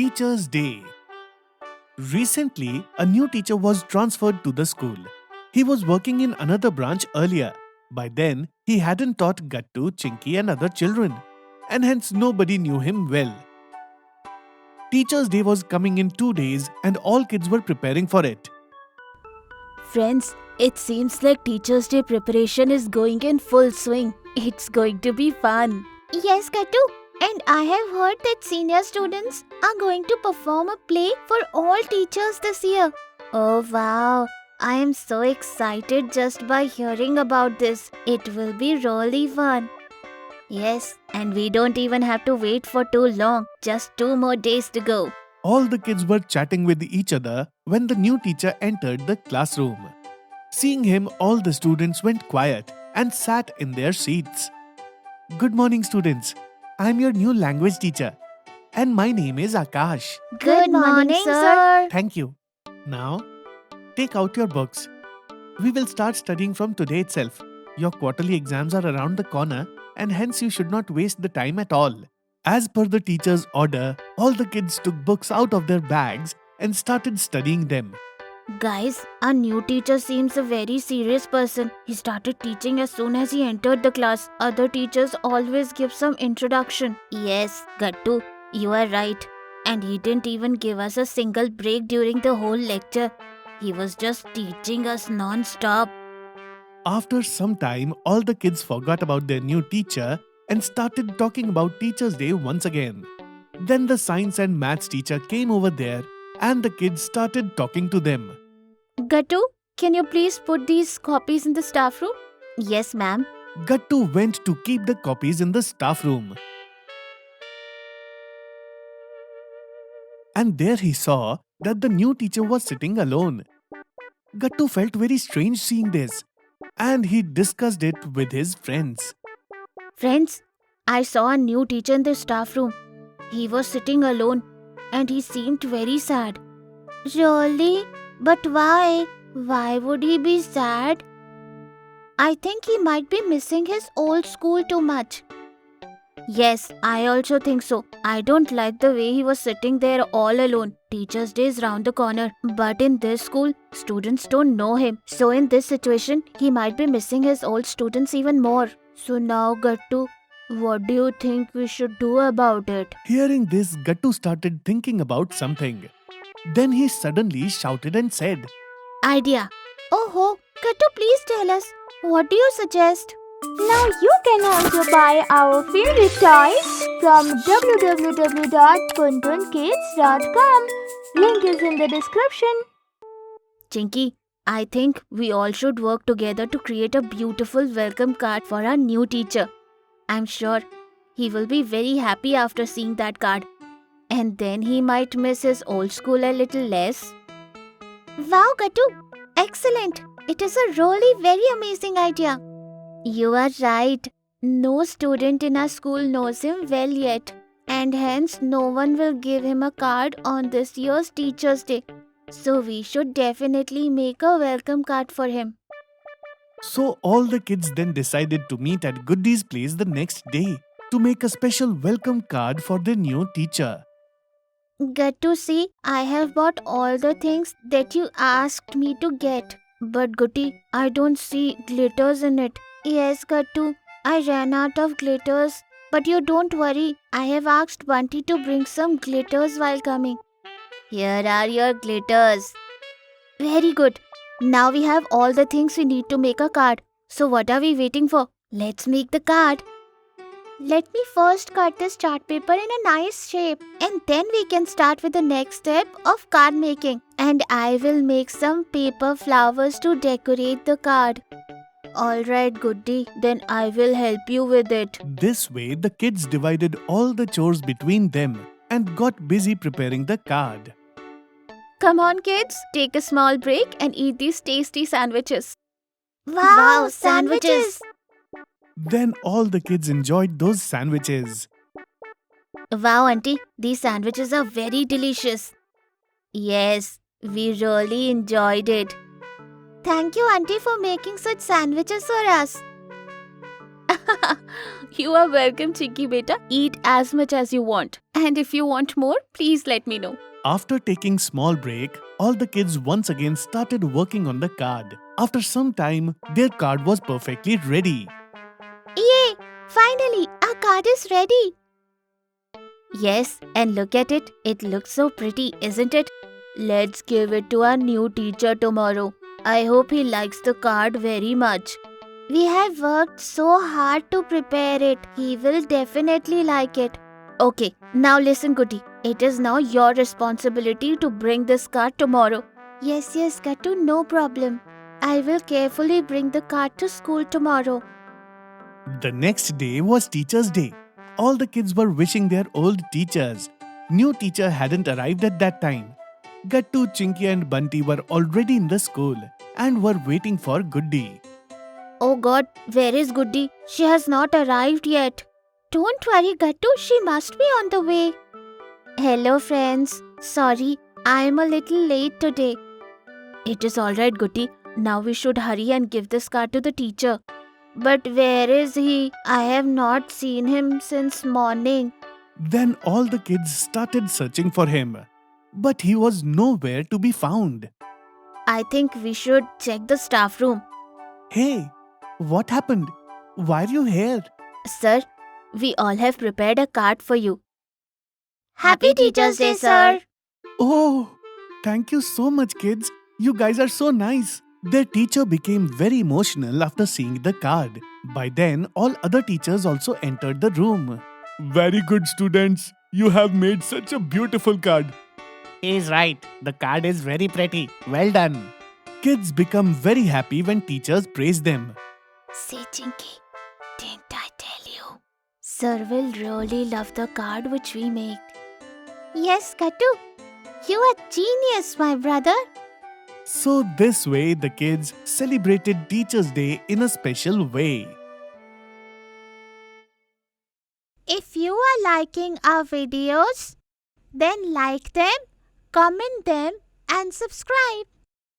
Teacher's Day. Recently, a new teacher was transferred to the school. He was working in another branch earlier. By then, he hadn't taught Gattu, Chinki and other children, and hence nobody knew him well. Teacher's Day was coming in 2 days and all kids were preparing for it. Friends, it seems like Teacher's Day preparation is going in full swing. It's going to be fun. Yes, Gattu. And I have heard that senior students are going to perform a play for all teachers this year. Oh wow, I am so excited just by hearing about this. It will be really fun. Yes, and we don't even have to wait for too long. Just 2 more days to go. All the kids were chatting with each other when the new teacher entered the classroom. Seeing him, all the students went quiet and sat in their seats. Good morning, students. I'm your new language teacher, and my name is Akash. Good morning, sir. Thank you. Now, take out your books. We will start studying from today itself. Your quarterly exams are around the corner, and hence you should not waste the time at all. As per the teacher's order, all the kids took books out of their bags and started studying them. Guys, our new teacher seems a very serious person. He started teaching as soon as he entered the class. Other teachers always give some introduction. Yes, Gattu, you are right. And he didn't even give us a single break during the whole lecture. He was just teaching us non-stop. After some time, all the kids forgot about their new teacher and started talking about Teacher's Day once again. Then the science and maths teacher came over there and the kids started talking to them. Gattu, can you please put these copies in the staff room? Yes, ma'am. Gattu went to keep the copies in the staff room. And there he saw that the new teacher was sitting alone. Gattu felt very strange seeing this, and he discussed it with his friends. Friends, I saw a new teacher in the staff room. He was sitting alone and he seemed very sad. Really? But why? Why would he be sad? I think he might be missing his old school too much. Yes, I also think so. I don't like the way he was sitting there all alone. Teacher's Day is round the corner. But in this school, students don't know him. So in this situation, he might be missing his old students even more. So now, Gattu, what do you think we should do about it? Hearing this, Gattu started thinking about something. Then he suddenly shouted and said, Idea. Oh, Gattu, please tell us. What do you suggest? Now you can also buy our favorite toys from www.puntoonkits.com. Link is in the description. Chinki, I think we all should work together to create a beautiful welcome card for our new teacher. I'm sure he will be very happy after seeing that card. And then he might miss his old school a little less. Wow, Gattu. Excellent. It is a really very amazing idea. You are right. No student in our school knows him well yet. And hence no one will give him a card on this year's Teacher's Day. So we should definitely make a welcome card for him. So all the kids then decided to meet at Goodie's place the next day to make a special welcome card for their new teacher. Gattu, see, I have bought all the things that you asked me to get. But Gutti, I don't see glitters in it. Yes, Gattu, I ran out of glitters. But you don't worry, I have asked Bunty to bring some glitters while coming. Here are your glitters. Very good. Now we have all the things we need to make a card. So what are we waiting for? Let's make the card. Let me first cut this chart paper in a nice shape, and then we can start with the next step of card making. And I will make some paper flowers to decorate the card. Alright, Goody, then I will help you with it. This way, the kids divided all the chores between them and got busy preparing the card. Come on, kids, take a small break and eat these tasty sandwiches. Wow, sandwiches! Then all the kids enjoyed those sandwiches. Wow, Auntie, these sandwiches are very delicious. Yes, we really enjoyed it. Thank you, Auntie, for making such sandwiches for us. You are welcome, Chinky beta. Eat as much as you want. And if you want more, please let me know. After taking small break, all the kids once again started working on the card. After some time, their card was perfectly ready. Yay! Finally, our card is ready. Yes, and look at it. It looks so pretty, isn't it? Let's give it to our new teacher tomorrow. I hope he likes the card very much. We have worked so hard to prepare it. He will definitely like it. Okay, now listen, Goody. It is now your responsibility to bring this card tomorrow. Yes, Gattu, no problem. I will carefully bring the card to school tomorrow. The next day was Teacher's Day. All the kids were wishing their old teachers. New teacher hadn't arrived at that time. Gattu, Chinky and Bunty were already in the school and were waiting for Goody. Oh God, where is Goody? She has not arrived yet. Don't worry, Gattu, she must be on the way. Hello friends. Sorry, I am a little late today. It is alright, Goody. Now we should hurry and give this card to the teacher. But where is he? I have not seen him since morning. Then all the kids started searching for him. But he was nowhere to be found. I think we should check the staff room. Hey, what happened? Why are you here? Sir, we all have prepared a card for you. Happy Teacher's Day, sir. Oh, thank you so much, kids. You guys are so nice. Their teacher became very emotional after seeing the card. By then, all other teachers also entered the room. Very good, students. You have made such a beautiful card. He's right. The card is very pretty. Well done. Kids become very happy when teachers praise them. See, Chinky, didn't I tell you? Sir will really love the card which we made. Yes, Gattu. You are genius, my brother. So this way, the kids celebrated Teacher's Day in a special way. If you are liking our videos, then like them, comment them and subscribe.